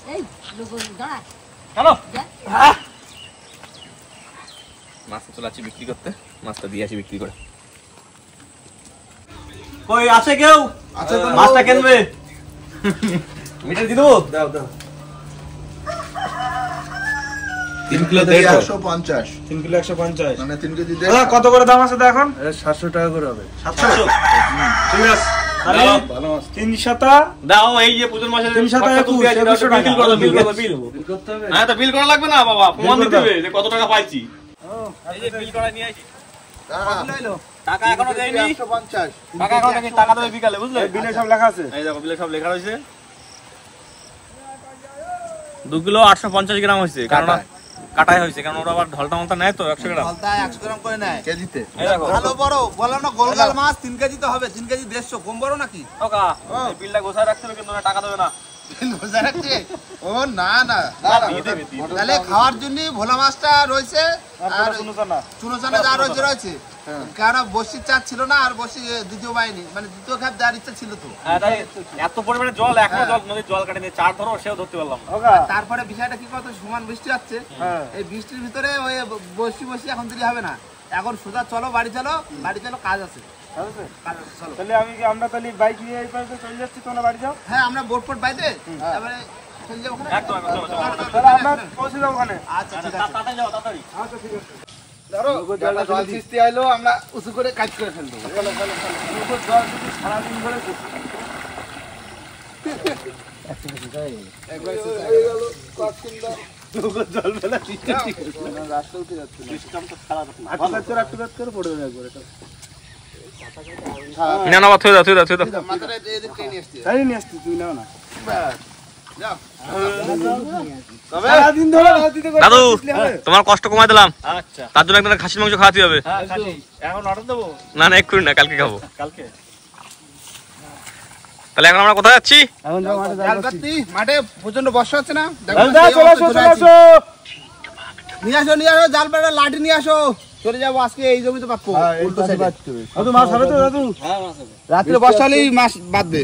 চলো মাছটা চলে আসছি বিক্রি করতে, মাছটা দিয়ে আসি বিক্রি করে। কই আছে কেউ? মাছটা কিনবে? মিটার দিয়ে দেবো? দাও দাও। 3 কিলো 150। 3 কিলো 150 মানে 3 কেজি কত করে দাম আছে এখন? 700 টাকা করে হবে। 700 ঠিক আছে। তাহলে ভালো মাছ 300 দাও। এই যে পুজোর মাসে 300 টাকা বিল করতে হবে। হ্যাঁ তো বিল করা লাগবে না বাবা, প্রমাণ দিতে হবে যে কত টাকা পাইছি। এই যে বিল করা নিয়ে আসি। টাকা এখনো দেয়নি 150 টাকা এখনো দেয়নি, টাকা দেবে বিকালে, বুঝলে? বিলে সব লেখা আছে। এই দেখো বিলে সব লেখা রয়েছে। 2 কিলো 850 গ্রাম হয়েছে, কারণ কাটাই হয়েছে, কারণ ওরা আবার ঢলটা মলটা নেয় তো 100 গ্রাম। ঢলটা 100 গ্রাম করে নেয় কেজিতে। এই দেখো ভালো বড় বলো না, গোলগাল মাছ 3 কেজি তো হবে, 3 কেজি 150 কম বড় নাকি? ওকা এই বিলটা গোছায় রাখতে হবে, কিন্তু ওরা টাকা দেবে না। বোঝা যাচ্ছে? ও না না, দিয়ে দেবে। তাহলে খাওয়ার জন্য ভোলা মাছটা রয়েছে আর শুনুছানা চুনোচানা যা রয়েছে কারণ বসির চার ছিল না, আর বসি দ্বিতীয় বাইনি মানে দ্বিতীয় খাপ দেওয়ার ইচ্ছা ছিল তো। তাই এত পরিমাণে জল, এখনো জল নদীর জল কাটেনি, চার ধরো সেও ধরতে পারলাম না। তারপরে বিষয়টা কি, কত সমান বৃষ্টি হচ্ছে, এই বৃষ্টির ভিতরে ওই বসি এখন দিলে হবে না, এখন সোজা চলো বাড়ি চলো, কাজ আছে। তাহলে আমরা তাহলে বাইক নিয়ে এই পাশে চলে যাচ্ছি, তোমরা বাড়ি যাও। হ্যাঁ আমরা বোট বাইতে তারপরে চলে যাবো ওখানে। একদম তাহলে আমরা পৌঁছে যাবো ওখানে। আচ্ছা ঠিক আছে, তাড়াতাড়ি যাও, তাড়াতাড়ি। আচ্ছা ঠিক আছে। ধরো জল সৃষ্টি আইলো, আমরা উঁচু করে কাজ করে ফেলবো। জল যদি সারাদিন ধরে জল ফেলা রাস্তা উঠে যাচ্ছে না না, থুই দাও, থুই দাও, থুই দাও। মাথাটা এদিক টেনে নিয়ে আসছি। তাই নিয়ে আসছি, তুই নাও না। যাও সারাদিন ধরে নদীতে করে দাদু আসলে হবে। তোমার কষ্ট কমাই দিলাম, আচ্ছা তার জন্য একদিন খাসির মাংস খাওয়াতে হবে। এখন অর্ডার দেবো না না এক্ষুনি না, কালকে খাবো। কালকে। তাহলে এখন আমরা কোথায় যাচ্ছি? এখন যাও মাঠে জাল পাতি, মাঠে প্রচন্ড বর্ষা হচ্ছে না, দেখো চলে আসো, চলে আসো। নিয়ে আসো জাল পাড়া লাঠি নিয়ে আসো, চলে যাবো আজকে এই জমিতে পাবো। উল্টো সাইডে দাদু মাছ হবে তো দাদু? রাত্রে বর্ষা হলেই মাছ বাঁধবে।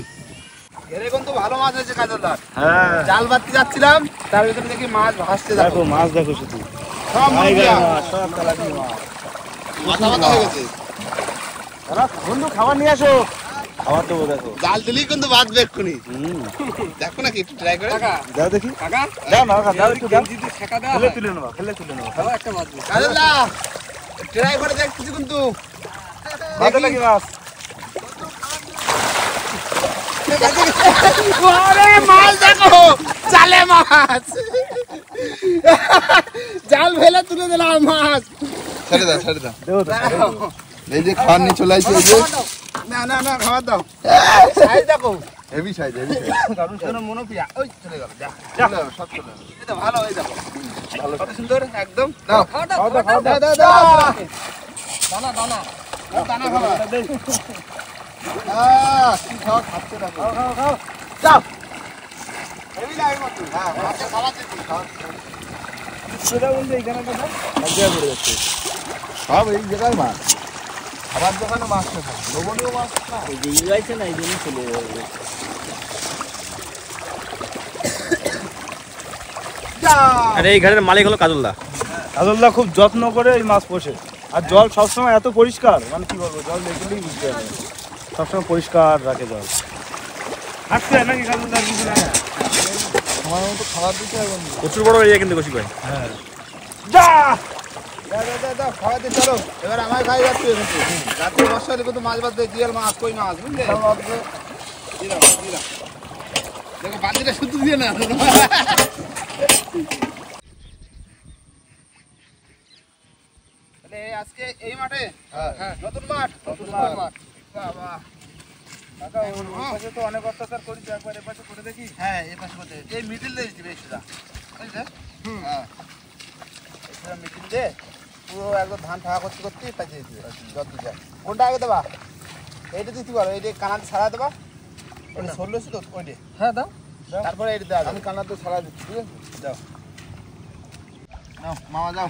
এরকম তো ভালো মাছ হয়েছে কাজলদার। হ্যাঁ জাল বাঁধতে যাচ্ছিলাম, তার ভিতরে দেখি মাছ ভাসতে দেখো মাছ দেখো শুধু সব মাছ, মাছ সব তেলাপিয়া মাছ। মাথা মাথা হয়ে গেছে। দাদা বন্ধু খাবার নিয়ে আসো, খাবার দেবো দেখো। জাল দিলেই কিন্তু বাঁধবে এক্ষুনি। দেখো নাকি একটু ট্রাই করে যাও দেখি, কাকা দাও না দাও একটু দাও, যদি ছেঁকা দেওয়া ফেলে হয় তুলে নেবো, ফেলে তুলে নেবো। তাও একটা বাঁধবে। কাজলদা ট্রাই করে দেখতেছি কিন্তু বাদে লাগি মাছ। আরে মাছ দেখো, জালে মাছ, জাল ফেলে তুলে দিলাম মাছ। ছেড়ে দাও দেবো তো, এই যে খাওয়ার নিয়ে চলে আসছে, এই যে না খাবার দাও। সাইজ দেখো, হেভি সাইজ কারণ শোনো মনোপিয়া, ওই চলে গেল, যা সব চলে গেল। এটা ভালো, এই দেখো ভালো, কত সুন্দর একদম। দাও দাও দানা দানা দানা খাবা। কি খাওয়া খাচ্ছে না, খাও যাও। হেভি লাগে মত। হ্যাঁ মাছে খাবার দিচ্ছি, খাওয়া সেটা বলতে এইখানে দাদা মজা পড়ে যাচ্ছে। সব এই জায়গায় মাছ, খাবার দোকানে মাছ খাবে, লোভনীয় মাছ না। আরে এই ঘাটের মালিক হলো কাজলদা। কাজলদা খুব যত্ন করে এই মাছ পোষে, আর জল সবসময় এত পরিষ্কার, মানে কি বলবো, জল দেখলেই বুঝতে হবে, সবসময় পরিষ্কার রাখে জল। আসছে নাকি কাজলদার কিছু না? সময় মতো খাবার দিতে হবে। প্রচুর বড় এরিয়া কিন্তু কষি ভাই। হ্যাঁ যা দাও খাওয়া দিয়ে চলো। এবার আমার খাই যাচ্ছে রাত্রে বর্ষা হলে কিন্তু মাছ বাঁধবে, জিয়াল মাছ, কই মাছ, বুঝলে? দিলাম দেখো বাঁধিটা শুধু দিয়ে না। আজকে এই মাঠে নতুন মাঠ বাবা। কাকা ওর পাশে তো অনেক অত্যাচার করেছে, একবার এ পাশে করে দেখি। হ্যাঁ এই পাশে করতে, এই মিডিল দিয়ে দিবে সেটা, বুঝলে? হ্যাঁ মিডিল দিয়ে পুরো একদম ধান ঠাকা করতে করতে পাঠিয়ে দিবে যত যায়। কোনটা আগে দেবা? এইটা দিতে পারো, এইটা কানাতে ছাড়া দেবা, ওটা সরলো ছিল ওইটা। হ্যাঁ দাও, তারপরে এইটা দেওয়া, আমি কানাতে ছাড়া দিচ্ছি, ঠিক আছে? যাও নাও মামা যাও,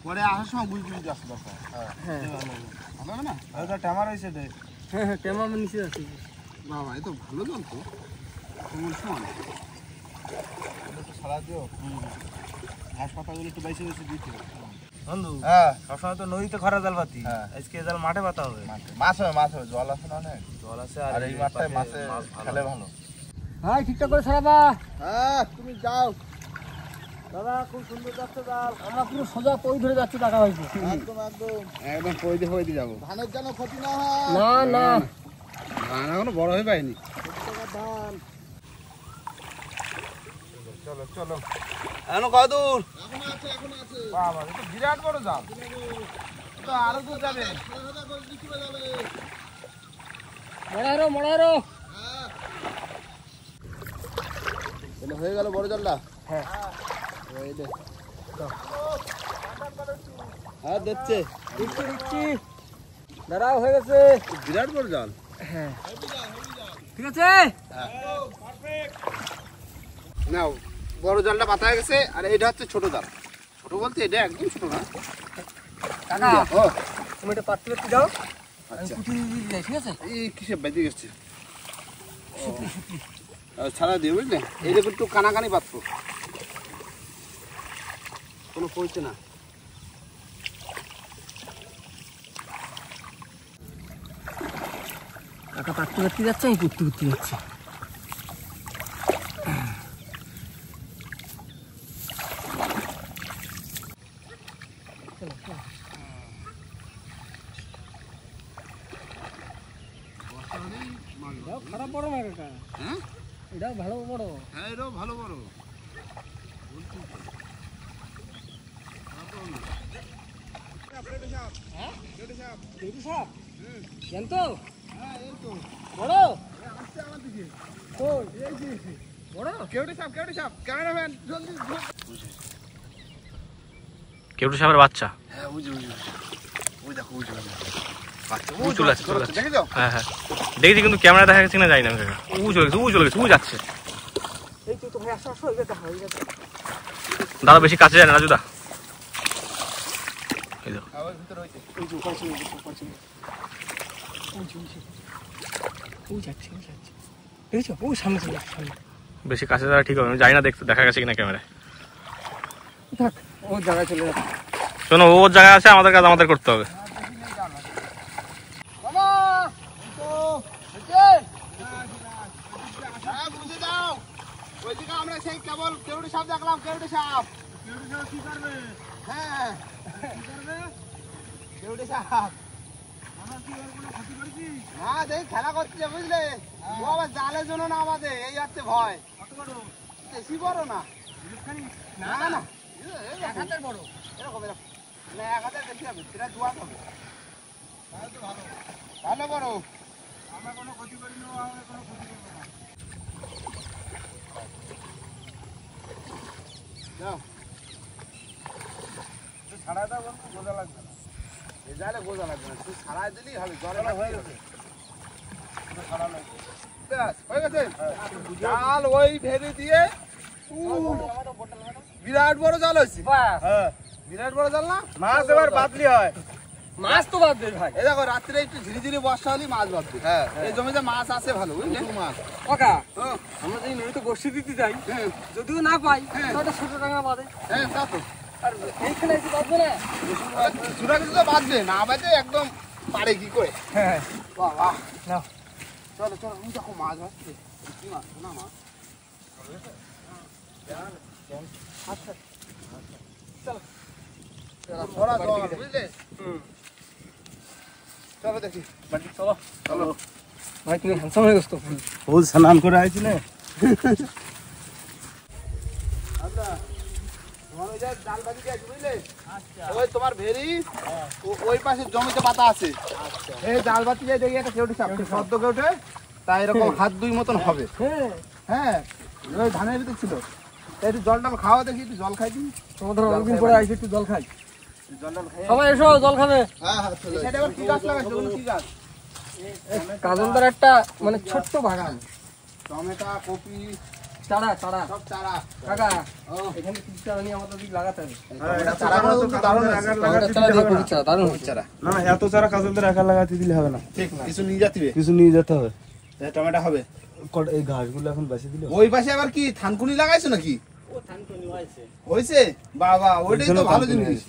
পরে আসার সময় বুঝতে বুঝতে আসতে দরকার। হ্যাঁ ভালো হবে না? টেমা রয়েছে রে। হ্যাঁ টেমা নিচে আছে বাবা, এই তো ভালো জল তো। একটু সারা দিও। ঘাস পাতাগুলো একটু বেশি বেশি দিতে হবে। বন্ধু হ্যাঁ সবসময় তো নদীতে খরা জাল পাতি, হ্যাঁ। আজকে জাল মাঠে পাতা হবে। মাছ হবে জল আছে না অনেক। জল আছে আর এই মাঠটায় মাছে খেলে ভালো। ভাই ঠিকঠাক করে সারাবা। হ্যাঁ তুমি যাও। দাদা খুব সুন্দর যাচ্ছে জাল, আমরা পুরো সোজা পই ধরে যাচ্ছি টাকা হয়েছে। একদম পইতে যাবো। ধানের যেন ক্ষতি না হয়। না না ধান এখনো বড় হয়ে পায়নি। ধান চলো চলো এখন কতদূর? বাবা এটা তো বিরাট বড় জাল। তো আরো দূর যাবে। মড়ারো এটা হয়ে গেল বড় জালটা। হ্যাঁ এই দে। হ্যাঁ দেখছে দিচ্ছি দাঁড়াও, হয়ে গেছে। বিরাট বড় জাল। হ্যাঁ ঠিক আছে। নাও বড় জালটা পাতা হয়ে গেছে। আর এটা হচ্ছে ছোট জাল। ছোট বলতে এটা একদম ছোট না। কাকা ও তুমি এটা পাত্র একটু দাও, আমি আচ্ছা কুটি দিয়ে দিই, ঠিক আছে। এই কিসে বেঁধে গেছে? ছাড়া দিয়ে বুঝলে, এই দেখো একটু কানাকানি পাত্র, কোনো পড়ছে না। কাকা পাত্র করতে যাচ্ছে, আমি কুর্তি করতে যাচ্ছি। খারাপ বড় না কাকা, হ্যাঁ এটাও ভালো বড়। হ্যাঁ এটাও ভালো বড়। জানতো বড় বড় কেউটি সাপ ক্যামেরাম্যান জলদি। কেউটু সাপের বাচ্চা। হ্যাঁ ওই দেখো বাচ্চা ও চলে যাচ্ছে, চলে যাচ্ছে। দেখেছো? হ্যাঁ হ্যাঁ দেখেছি, কিন্তু ক্যামেরা দেখা যাচ্ছে না, যাই না। ও চলে গেছে ও যাচ্ছে। এই তো ভাই আসো আসো, এটা হয়ে গেছে। দাদা বেশি কাছে যায় না রাজুদা। এই দেখো আবার ভিতরে হইছে। ওই যে উপায় ছিল, ওই যাচ্ছে দেখেছো, ওই সামনে চলে যাচ্ছে, সামনে। বেশি কাছে যাওয়া ঠিক হবে, আমি যাই না দেখতে, দেখা গেছে কিনা ক্যামেরায়। থাক ও জায়গায় চলে যাচ্ছে। শোনো ওর জায়গায় আছে, আমাদের কাজ আমাদের করতে হবে। বাবা তো হইছে। হ্যাঁ বুঝে দাও। ওইদিকে আমরা সেই কেবল কেউটি সাপ দেখলাম। কেউটি সাপ কি করবে? হ্যাঁ কি করবে? কেউটি সাপ না দেখি খেলা করছে বুঝলে। ও আবার জালের জন্য না আমাদের, এই হচ্ছে ভয়। বেশি বড় না, না না এক হাতের বড়। এরকম না, 1000 বেশি হবে, সেটা জোয়ার হবে। ভালো বড়। আমরা কোনো ক্ষতি করি না, আমরা কোনো ক্ষতি করবো না। যাও ছাড়া দাও বন্ধু, বোঝা লাগবে না। এই জালে বোঝা লাগবে না, তুই ছাড়াই দিলেই হবে। জলে হয়ে গেছে, হয়ে গেছে জাল ওই ভেবে দিয়ে। বিরাট বড় জাল হয়েছে। হ্যাঁ বিরাট বড় জাল না? মাছ এবার বাদলি হয়। মাছ তো বাদ দে ভাই। এই দেখো রাত্রে একটু ঝিরিঝিরি বর্ষা হলেই মাছ বাঁধবে। এই জমিতে মাছ আছে ভালো বুঝলে। মাছ কাকা হ্যাঁ আমরা যদি নদীতে বসে দিতে যাই, হ্যাঁ যদিও না পাই তাহলে ছোট টাকা বাদে। হ্যাঁ তা তো। আর এইখানে এসে বাঁধবে না। ছোটা কিছু তো বাঁধবে না, বাঁধে একদম পারে কি করে। হ্যাঁ বাহ বাহ নাও। চলো চলো, আমি দেখো মাছ বাঁধছে। কি মাছ? না মাছ আচ্ছা ভরা জল বুঝলে। চলো দেখি চলো চলো। ভাই তুমি হ্যান্ডসাম হয়ে গেছো। ও স্নান করে আইছি না। আচ্ছা তোমার ওই যে জাল বাঁধি আছে বুঝলে। ওই তোমার ভেরি ওই পাশে জমিতে পাতা আছে। এই জাল বাতি যাই দেখি একটা কেউটে সাপ শব্দ কেউটে, তাই এরকম হাত দুই মতন হবে। হ্যাঁ হ্যাঁ ওই ধানের ভিতরে ছিল। একটু জল টল খাওয়া দেখি, একটু জল খাই দিই। তোমাদের অনেকদিন পরে আইসি, একটু জল খাই। জল টল খাই। সবাই এসো জল খাবে। হ্যাঁ হ্যাঁ চলো। এটা আবার কি গাছ লাগাইছো? ওগুলো কি গাছ? কাজলদার একটা মানে ছোট্ট বাগান, টমেটো, কপি, চারা সব চারা। কাকা ও এখানে কিছু চারা নিয়ে আমাদের দিকে লাগাতে হবে। চারাগুলো তো দারুণ আছে। টমেটোর চারা দিয়ে কপির চারা দারুণ হচ্ছে। চারা না না এত চারা কাজলদের একা লাগাতে দিলে হবে না, ঠিক কিছু নিয়ে যাতিবে। কিছু নিয়ে যেতে হবে। টমেটো হবে। এই ঘাসগুলো এখন বেশি দিল। ওই পাশে আবার কি থানকুনি লাগাইছো নাকি? ও থানকুনি হয়েছে। হয়েছে? বাবা ওইটাই তো ভালো জিনিস।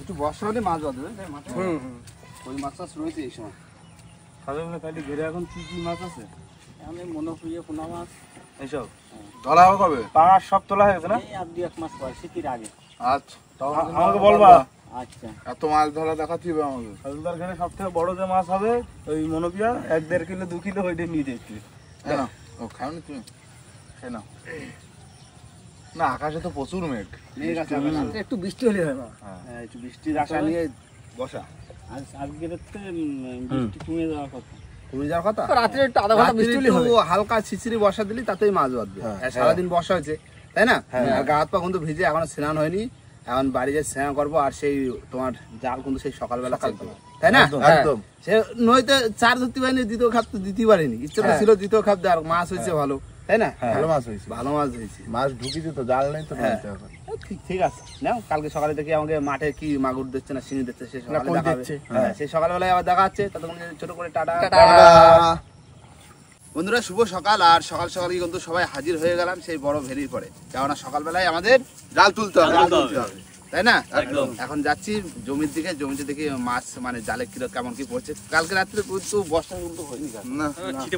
একটু বর্ষা হলে মাছ বাঁধবে মাঠে। ওই মাছ টাছ রয়েছে এই সময়। তাহলে ঘেরে এখন কি কি মাছ আছে? এখন এই মনোপ্রিয় পোনা মাছ এইসব ধরা হবে কবে? পাঙাশ সব তোলা হয়ে গেছে না? এই আর 2-1 মাস পর শীতের আগে। আচ্ছা আমাকে বলবা। আচ্ছা এত মাছ ধরা দেখাচ্ছি আমাকে। হাজুদার ঘরে সব থেকে বড় যে মাছ হবে ওই মনোপিয়া 1-1.5 কিলো 2 কিলো ওইটা নিয়ে দেখছি। না ও খাওনি তুমি? খেয়ে নাও। না আকাশে তো প্রচুর মেঘ। মেঘ আছে রাত্রে একটু বৃষ্টি হলে হয় না। হ্যাঁ একটু বৃষ্টির আশা নিয়ে বসা। আজকের তো বৃষ্টি কমে যাওয়ার কথা। কমে যাওয়ার কথা? রাত্রে একটু আধা ঘন্টা বৃষ্টি হলে হবে। হালকা ছিচিরি বর্ষা দিলি তাতেই মাছ বাঁধবে। সারাদিন বর্ষা হয়েছে তাই না? আর গা হাত পা কিন্তু ভিজে এখনো স্নান হয়নি। এখন বাড়ি যে স্নান করবো আর সেই তোমার জাল কিন্তু সেই সকালবেলা কাটতে তাই না? একদম। সে নইতে চার ধরতে পারিনি, দ্বিতীয় খাপ তো দিতে পারিনি। ইচ্ছে তো ছিল দ্বিতীয় খাপ দেওয়ার। মাছ হয়েছে ভালো তাই না? ভালো মাছ হয়েছে। ভালো মাছ হয়েছে। মাছ ঢুকিছে তো, জাল নেই তো নদীতে এখন। ঠিক আছে নাও, কালকে সকালে দেখি আমাকে মাঠে কি মাগুর দিচ্ছে না শিঙি দিচ্ছে সে সকালে কই দেখা হবে। দিচ্ছে? হ্যাঁ সেই সকালবেলায় আবার দেখা হচ্ছে। ততক্ষণ ছোট করে টাটা। বন্ধুরা শুভ সকাল। আর সকাল সকাল কিন্তু সবাই হাজির হয়ে গেলাম সেই বড় ভেরির পরে। কেননা সকালবেলায় আমাদের জাল তুলতে হবে। জাল তুলতে হবে তাই না? একদম। এখন যাচ্ছি জমির দিকে। জমিতে দেখি মাছ মানে জালে কিলো কেমন কি পড়ছে। কালকে রাত্রে কিন্তু বর্ষা কিন্তু হয়নি। না ছিটে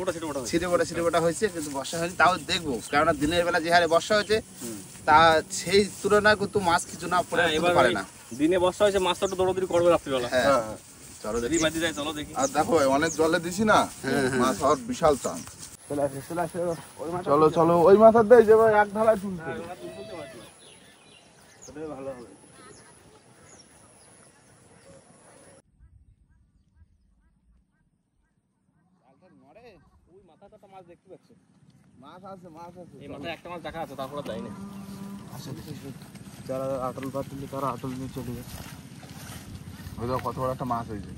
ফোটা হয়েছে কিন্তু বর্ষা হয়নি। তাও দেখবো, কেননা দিনের বেলা যে হারে বর্ষা হয়েছে তা সেই তুলনায় কিন্তু মাছ কিছু না পড়ে পারে না। দিনে বর্ষা হয়েছে, মাছটা একটু দৌড়দৌড়ি করবে রাত্রিবেলা। হ্যাঁ চলো যদি বাজি যায়, চলো দেখি। আর দেখো অনেক জলে দিছি না, মাছ হওয়ার বিশাল চান। চলো চলো ওই মাথার দেয় যে ভাই এক ঢালায় তুলতে। ভালো হবে। ওই মাথাটা একটা মাছ দেখতে পাচ্ছি। মাছ আছে মাছ আছে। এই মাথায় একটা মাছ দেখা আছে, তারপরে যায়নি। যারা আটল পাতিল তারা আটল নিয়ে চলে যায়। ওই দেখো কত বড় একটা মাছ হয়েছে।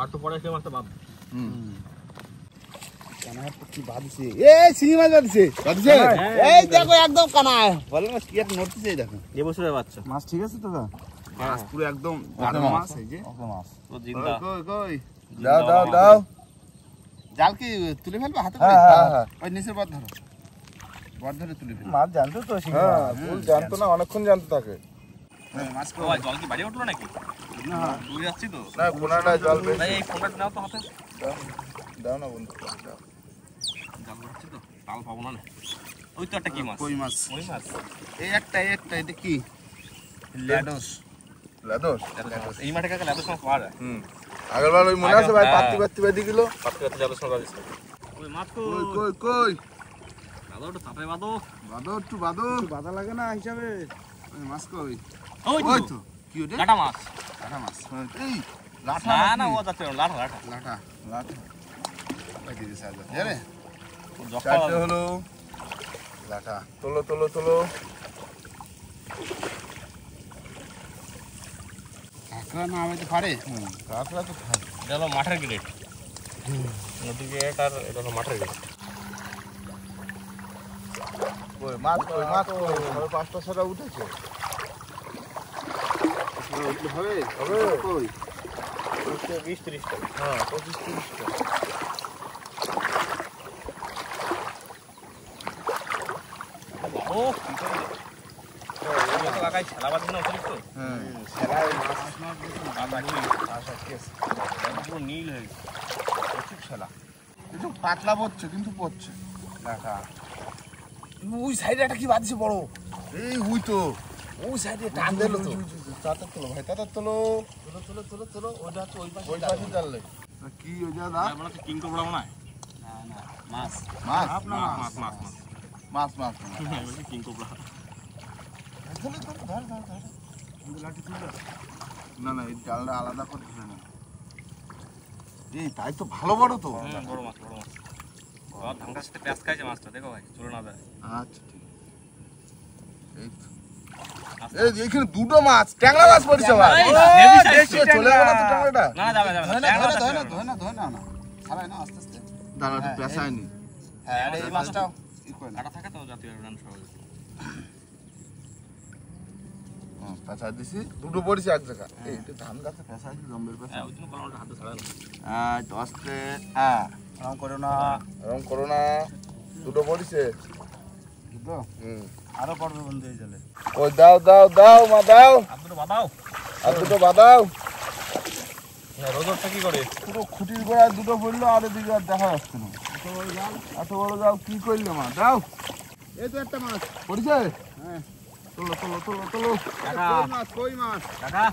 আর তো পরে সেই মাছটা বাদ। কি বাঁধছে? এই শিঙি মাছ বাঁধছে। এই দেখো একদম কানা বলে মাছ কি এক নড়তেছে। এই দেখো এ বছরের বাচ্চা মাছ ঠিক আছে দাদা? মাছ পুরো একদম গাঢ় মাছ। এই যে ওকে মাছ। তো জিন্দা। কই কই দাও দাও দাও। জাল কি তুলে ফেলবে হাতে করে? হ্যাঁ হ্যাঁ হ্যাঁ। ওই নিচের বর ধরো, বর ধরে তুলে ফেলবে। মাছ জানতো তো হ্যাঁ ফুল জানতো না, অনেকক্ষণ জানতো থাকে। মাছ ও ভাই, জল কি বাড়ি উঠলো নাকি? না দূরে যাচ্ছি তো। না কোনাটায় জল বেশি। ভাই এই ফোনটা নাও তো হাতে। দাও না বন্ধু দাও। জাল ধরছি তো, তাল পাবো না। ওই তো একটা কি মাছ? কই মাছ। ওই মাছ। এই একটা এটা কি ল্যাডোস। লাদোস। এই মাঠে কাকে লাদোস মাছ পাওয়া যায়? আগেরবার ওই মনে আছে ভাই পাত্তি পাত্তি বেঁধে গেল। পাততে পাততে লাদোস মাছ আছে। ওই মাছ তো কই কই কই দাদা একটু চাপে বাঁধো। বাদো একটু বাদো। বাধা লাগে না হিসাবে। ওই মাছ কই? ওই ওই তো তো কি ওটা? লাটা মাছ। কাটা মাছ। এই লাঠা না নাকি? না, ও যাচ্ছে না, লাটা লাটা। লাটা লাঠা। এই দিদি সাইজ জানে? ও জফা। চারটে হলো। লাটা তোলো তোলো তোলো। কাঁকড়া না আমি তো পারে। কাঁকড়া তো খাই। এটা হলো মাঠের গ্রেড। নদীর গ্রেড আর এটা হলো মাঠের গ্রেড। কই মাছ কই মাছ কই? সবে 5টা 6টা উঠেছে। হবে হবে। কই 20-30টা। হ্যাঁ 25-30টা। ও কি করে? লাগাই খেলা বাদ না অতিরিক্ত। হ্যাঁ সেলাই মাছ আচ্ছা ঠিক আছে। পুরো নীল হয়ে গেছে। প্রচুর খেলা। একটু পাতলা পড়ছে কিন্তু পড়ছে। লাটা। ওই সাইডে একটা কি বাঁধছে বড়। এই উই তো। ওই সাইডে টান দিল তো। তাড়াতাড়ি তোলো ভাই তাড়াতাড়ি তোলো। তোলো তোলো তোলো তোলো ওইটা তো ওই পাশে। ওই পাশে চাললে। কি ওই যা দা? আমরা তো কিং কোবরা মনে হয়। না না মাছ। মাছ না মাছ মাছ মাছ। মাছ মাছ। বলছি কিং কোবরা। ধর ধর ধর ধর ধর। লাঠি তুলে। না না এই জালটা আলাদা করে ধরে না। এই তাই তো ভালো বড় তো। বড় মাছ বড় মাছ। আর ধানগার সাথে পেঁয়াজ খাইছে মাছটা, দেখো ভাই চলে না যায়। আচ্ছা ঠিক। এই তো। এই এইখানে দুটো মাছ, ট্যাংরা মাছ পড়ছে ভাই। Heavy size. দেখছো চলে গেল তো ট্যাংরাটা। না যাবে যাবে ধরে না। না ধরে না ধরে না ধরে না না। ছাড়াই না আস্তে আস্তে। দাঁড়া একটু পেছায়নি। হ্যাঁ আর এই মাছটাও ই করে না। কাটা থাকে তো জাতীয় উড়ান সহজে। পেঁচা দিছি দুটো পড়েছে এক জায়গা এইটা ধান গাছে পেঁচা দিছি জম্বের পেঁচা ওই জন্য কলমটা হাতে ছাড়া না। দশটে এরকম করো না। এরকম করো না দুটো পড়েছে দুটো হুম আরো পড়বে বন্ধু এই জলে। ওই দাও দাও দাও মা দাও আর দুটো বাদাও। আর দুটো বাদাও রোজরটা কি করে? পুরো খুঁটির গোড়ায় দুটো পড়লো আর এদিকে আর দেখা যাচ্ছে না এত বড় যাও কি করলে মা দাও এই তো একটা মাছ। পড়েছে হ্যাঁ তোলো তোলো তোলো তোলো কাকা, কই মাছ কই মাছ। কাকা,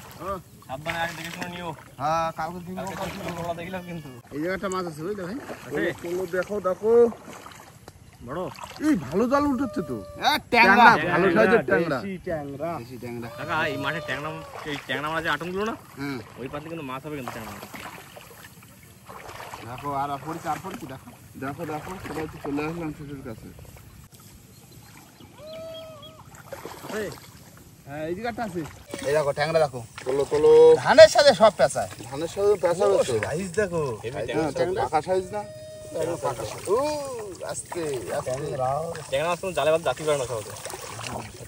সাবধানে আগে দেখে শুনে নিও। হ্যাঁ কাউকে কিনবো কালকে তো ছোটবেলা দেখলাম কিন্তু। এই জায়গাটা মাছ আছে বুঝলে ভাই। আছে? তোলো দেখো দেখো বড়? এই ভালো জাল উঠেছে তো ট্যাংরা ভালো সাইজের ট্যাংরা দেশি ট্যাংরা। দেশি ট্যাংরা। কাকা, এই মাঠে ট্যাংরা, এই ট্যাংরা মাছ যে আটমগুলো না, হুম ওই পাশে কিন্তু মাছ হবে কিন্তু ট্যাংরা মাছ। দেখো আর পড়ছি আর পড়ছি দেখো। দেখো দেখো সবাই তো চলে আসলাম শেষের কাছে হ্যাঁ এই জায়গাটা আছে। এই দেখো ট্যাংরা দেখো। তোলো তোলো ধানের সাথে সব পেঁচায়। ধানের সাথে পেঁচা রয়েছে সাইজ দেখো। পাকা সাইজ না ও আস্তে আস্তে। ট্যাংরা মাছ কোনো জালে বাদ জাতি পারে না সহজে।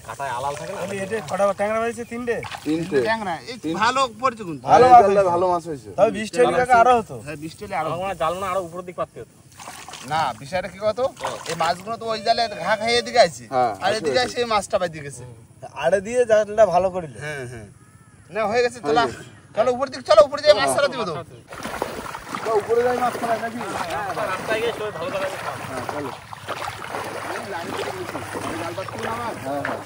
কাটায় আলাল থাকে না। আমি এটা কটা ট্যাংরা পেয়েছি? তিনটে। তিনটে ট্যাংরা এই ভালো পড়ছে কিন্তু। ভালো মাছ জালটা হয়েছে। ভালো মাছ হয়েছে তবে বৃষ্টি হলে কাকা আরো হতো। হ্যাঁ বৃষ্টি হলে আরো। আমার মনে হয় জাল মনে হয় আরো উপরের দিক পাততে হতো। না বিষয়টা কি কত, এই মাছগুলো তো ওই জালে ঘা খাইয়ে এদিকে আছে হ্যাঁ, আর এদিকে এসে এই মাছটা বাইরে গেছে। আড়ে দিয়ে জালটা ভালো করিলে। হ্যাঁ হ্যাঁ না হয়ে গেছে। চলো চলো উপর দিক চলো, উপরে যাই মাছ ছাড়া দিব তো। উপরে যাই মাছ খারাপ নাকি রাস্তায় গিয়ে সবাই ভালো জায়গায় খাও। হ্যাঁ চলো হ্যাঁ হ্যাঁ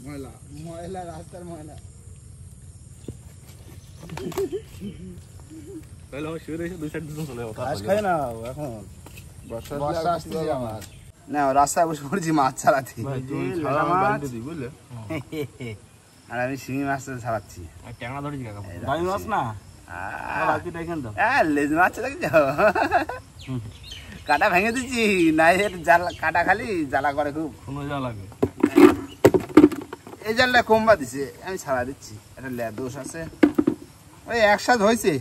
ময়লা ময়লা রাস্তার ময়লা। তাহলে আমার শুয়ে রয়েছে, দুই সাইড দুজন চলে যাবো। ঘাস খাই না এখন। বর্ষা আসতে আমার না রাস্তায় বসে পড়েছি মাছ ছাড়াতে। বুঝলে আর আমি শিঙি মাছ ছাড়াচ্ছি। আর ট্যাংরা ধরেছি কাকা। দামি মাছ না। বাকিটা এখানে দাও। লেজ মাছ লাগছে। কাটা ভেঙে দিচ্ছি না, এর জাল কাটা খালি জ্বালা করে খুব। কোনো যা লাগে। এই জালটা কমবা দিছে, আমি ছাড়া দিচ্ছি। একটা দোষ আছে। ওই একসাথে হয়েছে।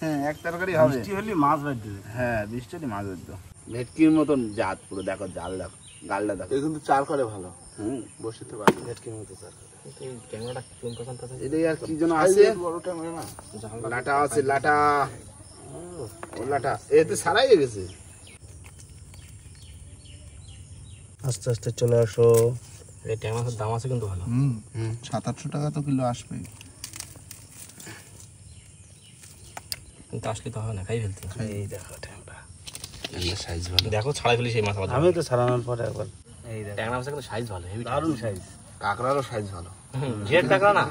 হ্যাঁ এক তরকারি হবে। বৃষ্টি হলে মাছ বাইর দেবে। হ্যাঁ বৃষ্টি হলে মাছ ধরতো। ভেটকির মতন জাত পুরো, দেখো জাল দেখো, গালটা দেখো। এই কিন্তু চার করে ভালো হুম বসিতে পারে ভেটকির মতো চাল। ট্যাংরাটা কোন কথাটা থাকে? এটাই আর কি যেন আছে। বড় ট্যাংরা না লাটা আছে লাটা। ও লাটা এতে সারাই গেছে। আস্তে আস্তে চলে আসো। এই ট্যাংরা মাছের দাম আছে কিন্তু ভালো। 700-800 টাকা তো কিলো আসবে কিন্তু আসলে তো হয় না, খাই ফেলতে। এই দেখো ট্যাংরা। সাইজ ভালো। দেখো ছাড়াই ফেলি সেই মাছ আবার। আমি তো ছাড়ানোর পরে একবার। এই দেখো ট্যাংরা মাছের কিন্তু সাইজ ভালো, হেভি দারুণ সাইজ। কাঁকড়ারও সাইজ ভালো ঘের কাঁকড়া না।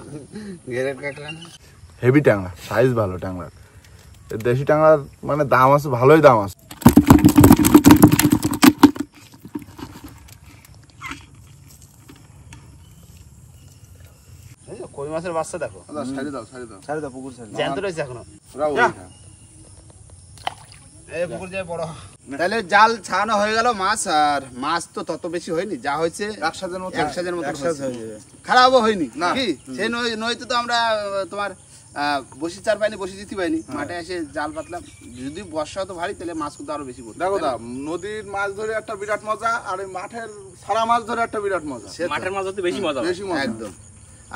গেরের কাঁকড়া না। হেভি ট্যাংরা সাইজ ভালো ট্যাংরার দেশি ট্যাংরার মানে দাম আছে ভালোই দাম আছে এই যে কই মাছের বাচ্চা দেখো। ছাড়ি দাও ছাড়ে দাও পুকুর ছাড়ে। জ্যান্ত রয়েছে এখনো। যা। এই পুকুর যায় বড়। তাহলে জাল ছাড়ানো হয়ে গেল মাছ, আর মাছ তো তত বেশি হয়নি, যা হয়েছে একসাথের মতো একসাথের মতো একসাথে হয়ে যাবে। খারাপও হয়নি না। কি সেই নইতে তো আমরা তোমার বসি চার পাইনি, বসি জিতি পাইনি, মাঠে এসে জাল পাতলাম। যদি বর্ষা হতো ভারী তাহলে মাছ কিন্তু আরো বেশি পড়তো। দেখো দা নদীর মাছ ধরে একটা বিরাট মজা আর ওই মাঠের সারা মাছ ধরে একটা বিরাট মজা সে তো। মাঠের মাছ ধরতে বেশি মজা হয়। বেশি মজা একদম।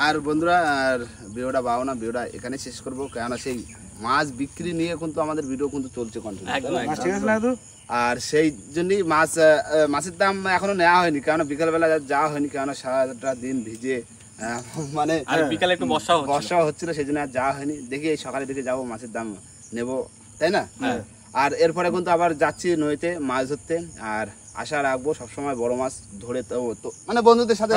আর বন্ধুরা আর ভিডিওটা বাও না, ভিডিওটা এখানে শেষ করবো, কেননা সেই মাছ বিক্রি নিয়ে কিন্তু আমাদের ভিডিও কিন্তু চলছে কন্টিনিউ। একদম মাছ ঠিক আছে না তো? আর সেই জন্যই মাছের দাম এখনো নেওয়া হয়নি, কেননা বিকালবেলা যাওয়া হয়নি, কেননা সারাটা দিন ভিজে মানে আর বিকালে একটু বর্ষা হচ্ছে। বর্ষা হচ্ছিল, সেই জন্য আর যাওয়া হয়নি। দেখি এই সকালের দিকে যাবো, মাছের দাম নেব, তাই না? হ্যাঁ। আর এরপরে কিন্তু আবার যাচ্ছি নদীতে মাছ ধরতে। আর আশা রাখবো সবসময় বড় মাছ ধরে মানে বন্ধুদের সাথে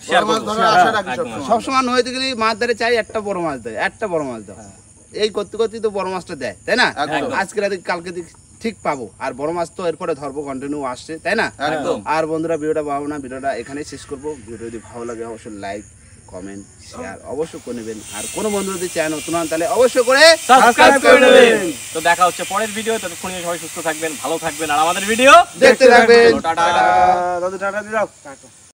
শেয়ার মাছ করবো। ধরার আশা রাখি একদম। সবসময়। সবসময় নদীতে গেলে মাছ ধরে চাই একটা বড় মাছ দেয়, একটা বড় মাছ দাও। এই করতে করতে তো বড় মাছটা দেয়, তাই না? একদম। আজকে রাতে কালকে ঠিক পাবো। আর বড় মাছ তো এরপরে ধরবো, কন্টিনিউ আসছে, তাই না? একদম। আর বন্ধুরা ভিডিওটা পাবো না, ভিডিওটা এখানেই শেষ করবো। ভিডিও যদি ভালো লাগে অবশ্যই লাইক কমেন্ট শেয়ার অবশ্যই করে নেবেন। আর কোনো বন্ধু যদি চ্যানেল নতুন হন তাহলে অবশ্যই করে সাবস্ক্রাইব করে নেবেন। তো দেখা হচ্ছে পরের ভিডিও, ততক্ষণ সবাই সুস্থ থাকবেন, ভালো থাকবেন, আর আমাদের ভিডিও দেখতে থাকবেন। টাটা। দাদু টাটা দিয়ে দাও।